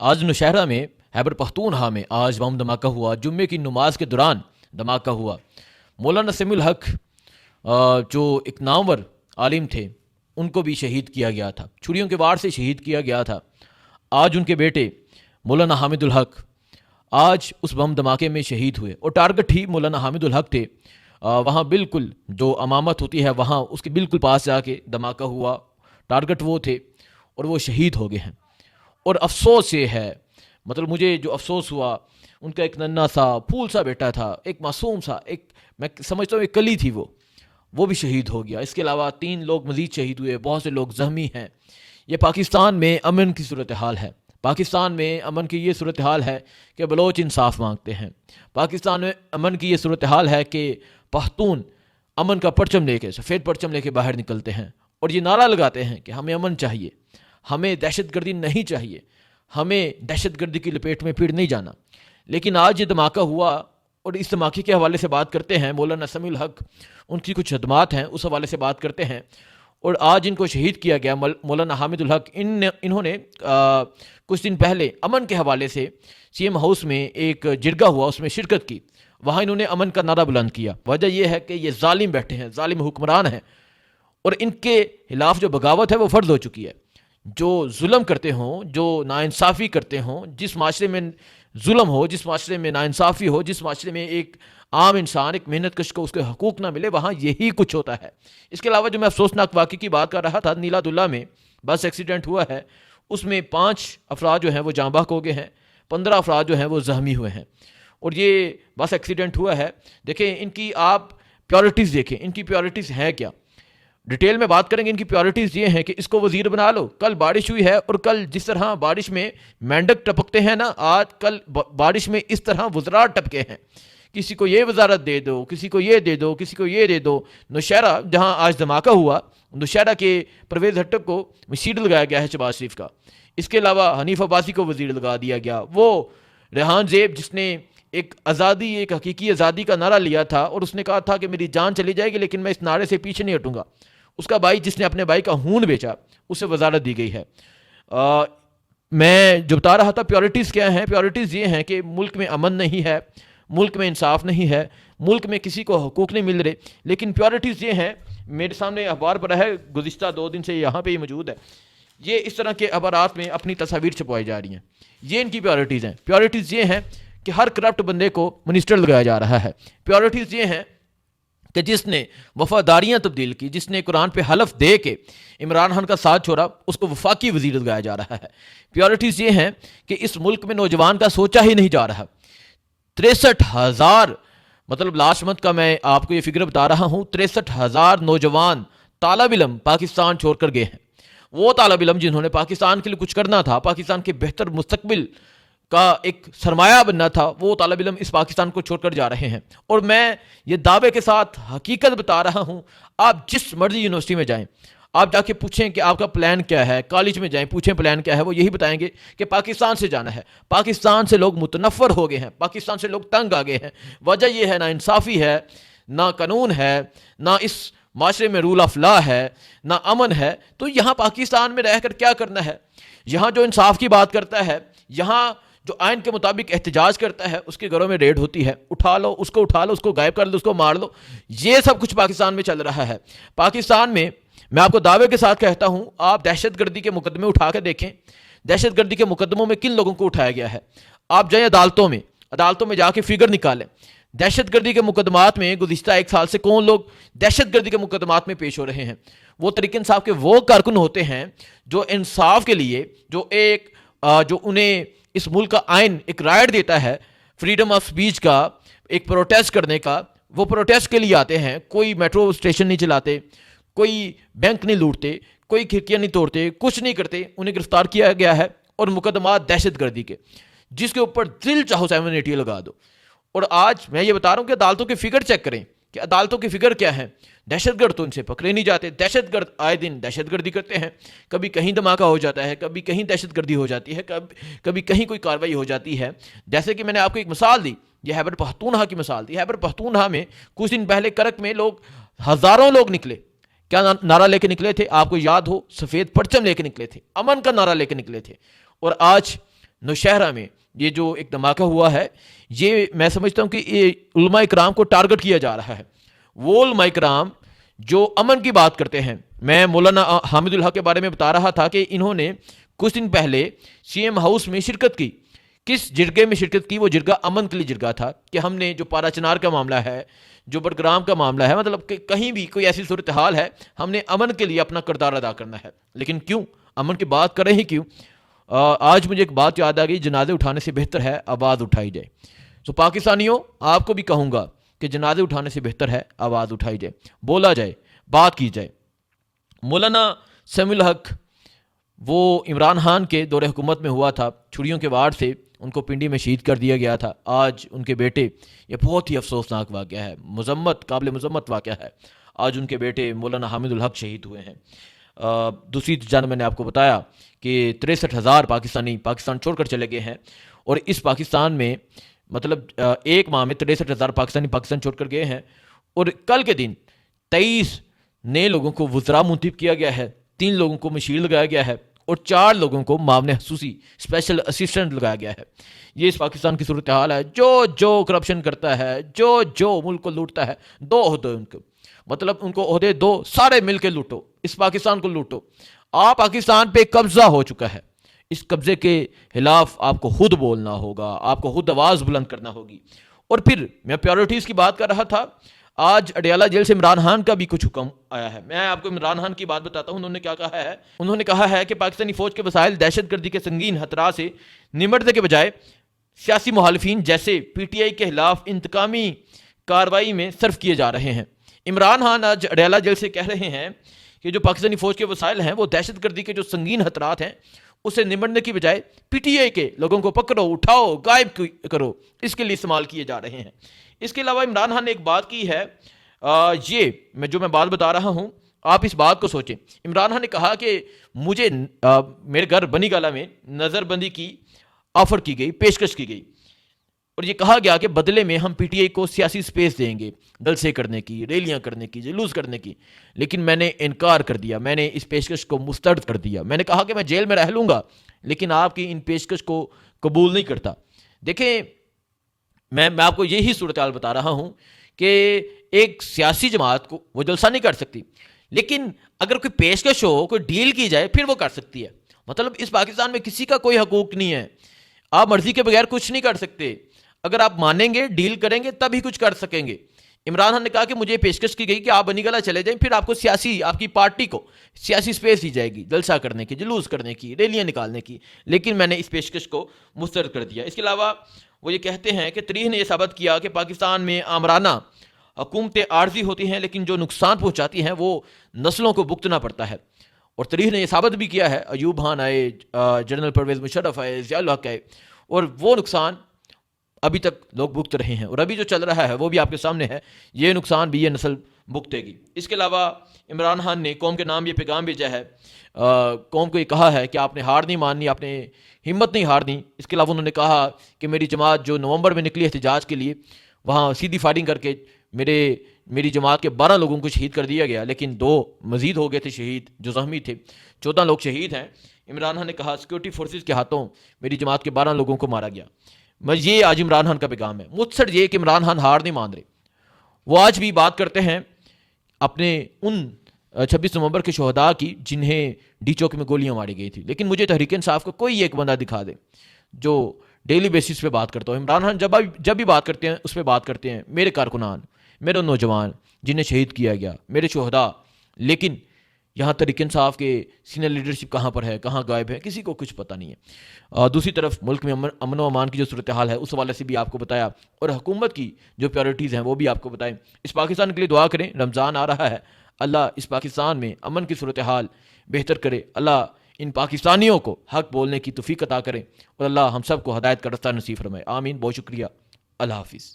آج نوشہرہ میں خیبر پختونخوا میں آج بم دھماکہ ہوا. جمعے کی نماز کے دوران دھماکہ ہوا. مولانا سمیع الحق جو ایک نامور عالم تھے ان کو بھی شہید کیا گیا تھا, چھریوں کے وار سے شہید کیا گیا تھا. آج ان کے بیٹے مولانا حامد الحق آج اس بم دھماکے میں شہید ہوئے, اور ٹارگٹ ہی مولانا حامد الحق تھے. وہاں بالکل جو امامت ہوتی ہے وہاں اس کے بالکل پاس جا کے دھماکہ ہوا, ٹارگٹ وہ تھے اور وہ شہید ہو گئے ہیں. اور افسوس یہ ہے, مطلب مجھے جو افسوس ہوا, ان کا ایک ننھا سا پھول سا بیٹا تھا, ایک معصوم سا, ایک میں سمجھتا ہوں ایک کلی تھی, وہ بھی شہید ہو گیا. اس کے علاوہ 3 لوگ مزید شہید ہوئے, بہت سے لوگ زخمی ہیں. یہ پاکستان میں امن کی صورتحال ہے. پاکستان میں امن کی یہ صورتحال ہے کہ بلوچ انصاف مانگتے ہیں. پاکستان میں امن کی یہ صورتحال ہے کہ پختون امن کا پرچم لے کے, سفید پرچم لے کے باہر نکلتے ہیں اور یہ نعرہ لگاتے ہیں کہ ہمیں امن چاہیے, ہمیں دہشت گردی نہیں چاہیے, ہمیں دہشت گردی کی لپیٹ میں پھر نہیں جانا. لیکن آج یہ دھماکہ ہوا اور اس دھماکے کے حوالے سے بات کرتے ہیں. مولانا سمیع الحق ان کی کچھ خدمات ہیں, اس حوالے سے بات کرتے ہیں. اور آج ان کو شہید کیا گیا. مولانا حامد الحق انہوں نے کچھ دن پہلے امن کے حوالے سے سی ایم ہاؤس میں ایک جرگہ ہوا, اس میں شرکت کی. وہاں انہوں نے امن کا نعرہ بلند کیا. وجہ یہ ہے کہ یہ ظالم بیٹھے ہیں, ظالم حکمران ہیں, اور ان کے خلاف جو بغاوت ہے وہ فرض ہو چکی ہے. جو ظلم کرتے ہوں, جو ناانصافی کرتے ہوں, جس معاشرے میں ظلم ہو, جس معاشرے میں ناانصافی ہو, جس معاشرے میں ایک عام انسان, ایک محنت کش کو اس کے حقوق نہ ملے, وہاں یہی کچھ ہوتا ہے. اس کے علاوہ جو میں افسوسناک واقعے کی بات کر رہا تھا, نیلا دلہ میں بس ایکسیڈنٹ ہوا ہے, اس میں 5 افراد جو ہیں وہ جاں بحق ہو گئے ہیں, 15 افراد جو ہیں وہ زخمی ہوئے ہیں. اور یہ بس ایکسیڈنٹ ہوا ہے. دیکھیں ان کی آپ پیورٹیز دیکھیں, ان کی پیورٹیز ہیں کیا. ڈیٹیل میں بات کریں گے. ان کی پیورٹیز یہ ہیں کہ اس کو وزیر بنا لو. کل بارش ہوئی ہے, اور کل جس طرح بارش میں مینڈک ٹپکتے ہیں نا, آج کل بارش میں اس طرح وزراء ٹپکے ہیں. کسی کو یہ وزارت دے دو, کسی کو یہ دے دو, کسی کو یہ دے دو. نوشہرہ جہاں آج دھماکہ ہوا, نوشہرہ کے پرویز ہٹک کو وزیر لگایا گیا ہے شہباز شریف کا. اس کے علاوہ حنیف عباسی کو وزیر لگا دیا گیا. وہ ریحان زیب جس نے ایک آزادی, ایک حقیقی آزادی کا نعرہ لیا تھا, اور اس نے کہا تھا کہ میری جان چلی جائے گی لیکن میں اس نعرے سے پیچھے نہیں ہٹوں گا, اس کا بھائی جس نے اپنے بھائی کا خون بیچا, اسے وزارت دی گئی ہے. میں جو بتا رہا تھا پیورٹیز کیا ہیں, پیورٹیز یہ ہیں کہ ملک میں امن نہیں ہے, ملک میں انصاف نہیں ہے, ملک میں کسی کو حقوق نہیں مل رہے. لیکن پیورٹیز یہ ہیں, میرے سامنے اخبار پڑا ہے, گزشتہ 2 دن سے یہاں پہ ہی موجود ہے, یہ اس طرح کے اخبارات میں اپنی تصاویر چھپوائی جا رہی ہیں. یہ ان کی پیورٹیز ہیں. پیورٹیز یہ ہیں کہ ہر کرپٹ بندے کو منسٹر لگایا جا رہا ہے. پیورٹیز یہ ہیں کہ جس نے وفاداریاں تبدیل کی, جس نے قرآن پہ حلف دے کے عمران خان کا ساتھ چھوڑا, اس کو وفاقی وزیر لگایا جا رہا ہے. پیورٹیز یہ ہیں کہ اس ملک میں نوجوان کا سوچا ہی نہیں جا رہا. 63,000 مطلب لاسٹ منتھ کا میں آپ کو یہ فگر بتا رہا ہوں, 63,000 نوجوان طالب علم پاکستان چھوڑ کر گئے ہیں. وہ طالب علم جنہوں نے پاکستان کے لیے کچھ کرنا تھا, پاکستان کے بہتر مستقبل کا ایک سرمایہ بننا تھا, وہ طالب علم اس پاکستان کو چھوڑ کر جا رہے ہیں. اور میں یہ دعوے کے ساتھ حقیقت بتا رہا ہوں, آپ جس مرضی یونیورسٹی میں جائیں, آپ جا کے پوچھیں کہ آپ کا پلان کیا ہے, کالج میں جائیں پوچھیں پلان کیا ہے, وہ یہی بتائیں گے کہ پاکستان سے جانا ہے. پاکستان سے لوگ متنفر ہو گئے ہیں, پاکستان سے لوگ تنگ آ گئے ہیں. وجہ یہ ہے, نہ انصافی ہے, نہ قانون ہے, نہ اس معاشرے میں رول آف لا ہے, نہ امن ہے. تو یہاں پاکستان میں رہ کر کیا کرنا ہے؟ یہاں جو انصاف کی بات کرتا ہے, یہاں جو آئین کے مطابق احتجاج کرتا ہے, اس کے گھروں میں ریڈ ہوتی ہے, اٹھا لو اس کو, اٹھا لو اس کو, غائب کر لو اس کو, مار لو. یہ سب کچھ پاکستان میں چل رہا ہے. پاکستان میں میں آپ کو دعوے کے ساتھ کہتا ہوں, آپ دہشت گردی کے مقدمے اٹھا کے دیکھیں, دہشت گردی کے مقدموں میں کن لوگوں کو اٹھایا گیا ہے. آپ جائیں عدالتوں میں جا کے فگر نکالیں. دہشت گردی کے مقدمات میں گزشتہ 1 سال سے کون لوگ دہشت گردی کے مقدمات میں پیش ہو رہے ہیں؟ وہ تحریک انصاف کے وہ کارکن ہوتے ہیں جو انصاف کے لیے, جو انہیں اس ملک کا آئین ایک رائٹ دیتا ہے فریڈم آف سپیچ کا, ایک پروٹیسٹ کرنے کا, وہ پروٹیسٹ کے لیے آتے ہیں. کوئی میٹرو اسٹیشن نہیں چلاتے, کوئی بینک نہیں لوٹتے, کوئی کھڑکیاں نہیں توڑتے, کچھ نہیں کرتے. انہیں گرفتار کیا گیا ہے, اور مقدمات دہشت گردی کے, جس کے اوپر دل چاہو 780 لگا دو. اور آج میں یہ بتا رہا ہوں کہ عدالتوں کے فگر چیک کریں کہ عدالتوں کی فگر کیا ہے. دہشت گرد تو ان سے پکڑے نہیں جاتے. دہشت گرد آئے دن دہشت گردی کرتے ہیں, کبھی کہیں دھماکہ ہو جاتا ہے, کبھی کہیں دہشت گردی ہو جاتی ہے, کبھی کہیں کوئی کارروائی ہو جاتی ہے. جیسے کہ میں نے آپ کو ایک مثال دی, یہ خیبر پختونخوا کی مثال دی. خیبر پختونخوا میں کچھ دن پہلے کرک میں ہزاروں لوگ نکلے. کیا نعرہ لے کے نکلے تھے؟ آپ کو یاد ہو, سفید پرچم لے کے نکلے تھے, امن کا نعرہ لے کے نکلے تھے. اور آج نوشہرہ میں یہ جو ایک دھماکہ ہوا ہے، یہ میں سمجھتا ہوں کہ یہ علماء اکرام کو ٹارگٹ کیا جا رہا ہے. وہ علماء اکرام جو امن کی بات کرتے ہیں. میں مولانا حامد الحق کے بارے میں بتا رہا تھا کہ انہوں نے کچھ دن پہلے سی ایم ہاؤس میں شرکت کی. کس جرگے میں شرکت کی؟ وہ جرگہ امن کے لیے جرگہ تھا کہ ہم نے جو پارا چنار کا معاملہ ہے، جو بڈگرام کا معاملہ ہے، مطلب کہ کہیں بھی کوئی ایسی صورتحال ہے، ہم نے امن کے لیے اپنا کردار ادا کرنا ہے. لیکن کیوں امن کی بات کریں ہی کیوں؟ آج مجھے ایک بات یاد آ گئی، جنازے اٹھانے سے بہتر ہے آواز اٹھائی جائے. تو پاکستانیوں، آپ کو بھی کہوں گا کہ جنازے اٹھانے سے بہتر ہے آواز اٹھائی جائے، بولا جائے، بات کی جائے. مولانا سمیع الحق وہ عمران خان کے دور حکومت میں ہوا تھا، چھڑیوں کے وار سے ان کو پنڈی میں شہید کر دیا گیا تھا. آج ان کے بیٹے، یہ بہت ہی افسوسناک واقعہ ہے، قابل مذمت واقعہ ہے. آج ان کے بیٹے مولانا حامد الحق شہید ہوئے ہیں. دوسری جانب میں نے آپ کو بتایا کہ 63,000 پاکستانی پاکستان چھوڑ کر چلے گئے ہیں، اور اس پاکستان میں مطلب ایک ماہ میں 63,000 پاکستانی پاکستان چھوڑ کر گئے ہیں. اور کل کے دن 23 نئے لوگوں کو وزراء منتخب کیا گیا ہے، 3 لوگوں کو مشیر لگایا گیا ہے، اور 4 لوگوں کو معاون خصوصی اسپیشل اسسٹنٹ لگایا گیا ہے. یہ اس پاکستان کی صورتحال ہے. جو کرپشن کرتا ہے، جو ملک کو لوٹتا ہے، 2 عہدے ان کو، مطلب ان کو عہدے 2 سارے مل کے لوٹو، اس پاکستان کو لوٹو. پاکستان پہ قبضہ ہو چکا ہے. اس قبضے کے خلاف آپ کو خود بولنا ہوگا، آپ کو خود آواز بلند کرنا ہوگی. اور پھر میں پیورٹیز کی بات کر رہا تھا. آج اڈیالہ جیل سے عمران خان کا بھی کچھ حکم آیا ہے. میں آپ کو عمران خان کی بات بتاتا ہوں. انہوں نے کیا کہا ہے؟ انہوں نے کہا ہے کہ پاکستانی فوج کے وسائل دہشت گردی کے سنگین خطرات سے نمٹنے کے بجائے سیاسی مخالفین جیسے پی ٹی آئی کے خلاف انتقامی کارروائی میں صرف کیے جا رہے ہیں. عمران خان آج اڈیالہ جیل سے کہہ رہے ہیں کہ جو پاکستانی فوج کے وسائل ہیں وہ دہشت گردی کے جو سنگین خطرات ہیں اسے نمٹنے کی بجائے پی ٹی آئی کے لوگوں کو پکڑو، اٹھاؤ، غائب کرو، اس کے لیے استعمال کیے جا رہے ہیں. اس کے علاوہ عمران خان نے ایک بات کی ہے، یہ میں بات بتا رہا ہوں، آپ اس بات کو سوچیں. عمران خان نے کہا کہ مجھے میرے گھر بنی گالہ میں نظر بندی کی آفر کی گئی، پیشکش کی گئی، اور یہ کہا گیا کہ بدلے میں ہم پی ٹی آئی کو سیاسی سپیس دیں گے، جلسے کرنے کی، ریلیاں کرنے کی، جلوس کرنے کی. لیکن میں نے انکار کر دیا، میں نے اس پیشکش کو مسترد کر دیا. میں نے کہا کہ میں جیل میں رہ لوں گا لیکن آپ کی ان پیشکش کو قبول نہیں کرتا. دیکھیں، میں آپ کو یہی صورتحال بتا رہا ہوں کہ ایک سیاسی جماعت کو وہ جلسہ نہیں کر سکتی، لیکن اگر کوئی پیشکش ہو، کوئی ڈیل کی جائے، پھر وہ کر سکتی ہے. مطلب اس پاکستان میں کسی کا کوئی حقوق نہیں ہے، آپ مرضی کے بغیر کچھ نہیں کر سکتے. اگر آپ مانیں گے، ڈیل کریں گے، تب ہی کچھ کر سکیں گے. عمران خان نے کہا کہ مجھے پیشکش کی گئی کہ آپ بنی گالہ چلے جائیں، پھر آپ کو آپ کی پارٹی کو سیاسی سپیس دی جائے گی، جلسہ کرنے کی، جلوس کرنے کی، ریلیاں نکالنے کی. لیکن میں نے اس پیشکش کو مسترد کر دیا. اس کے علاوہ وہ یہ کہتے ہیں کہ تاریخ نے یہ ثابت کیا کہ پاکستان میں آمرانہ حکومتیں عارضی ہوتی ہیں، لیکن جو نقصان پہنچاتی ہیں وہ نسلوں کو بھگتنا پڑتا ہے. اور تاریخ نے یہ ثابت بھی کیا ہے، ایوب خان آئے، جنرل پرویز مشرف آئے، ضیاء الحق آئے، اور وہ نقصان ابھی تک لوگ بھگت رہے ہیں، اور ابھی جو چل رہا ہے وہ بھی آپ کے سامنے ہے. یہ نقصان بھی یہ نسل بھگتے گی. اس کے علاوہ عمران خان نے قوم کے نام یہ پیغام بھیجا ہے، قوم کو یہ کہا ہے کہ آپ نے ہار نہیں ماننی، آپ نے ہمت نہیں ہارنی. اس کے علاوہ انہوں نے کہا کہ میری جماعت جو نومبر میں نکلی احتجاج کے لیے، وہاں سیدھی فائرنگ کر کے میری جماعت کے 12 لوگوں کو شہید کر دیا گیا، لیکن 2 مزید ہو گئے تھے شہید جو زخمی تھے، 14 لوگ شہید ہیں. عمران خان نے کہا سیکورٹی فورسز کے ہاتھوں میری جماعت کے 12 لوگوں کو مارا گیا. یہ آج عمران خان کا پیغام ہے. مجھ یہ کہ عمران خان ہار نہیں مان رہے. وہ آج بھی بات کرتے ہیں اپنے ان 26 نومبر کے شہداء کی جنہیں ڈی چوک میں گولیاں ماری گئی تھی. لیکن مجھے تحریک انصاف کا کوئی ایک بندہ دکھا دے جو ڈیلی بیسس پہ بات کرتا ہو. عمران خان جب بھی بات کرتے ہیں اس پہ بات کرتے ہیں میرے کارکنان، میرے نوجوان جنہیں شہید کیا گیا، میرے شہداء. لیکن یہاں تحریک انصاف کے سینئر لیڈرشپ کہاں پر ہے، کہاں غائب ہے، کسی کو کچھ پتہ نہیں ہے. دوسری طرف ملک میں امن و امان کی جو صورتحال ہے اس حوالے سے بھی آپ کو بتایا، اور حکومت کی جو پریورٹیز ہیں وہ بھی آپ کو بتائیں. اس پاکستان کے لیے دعا کریں. رمضان آ رہا ہے، اللہ اس پاکستان میں امن کی صورتحال بہتر کرے. اللہ ان پاکستانیوں کو حق بولنے کی توفیق عطا کرے، اور اللہ ہم سب کو ہدایت کا رستہ نصیب فرمائے. آمین. بہت شکریہ. اللہ حافظ.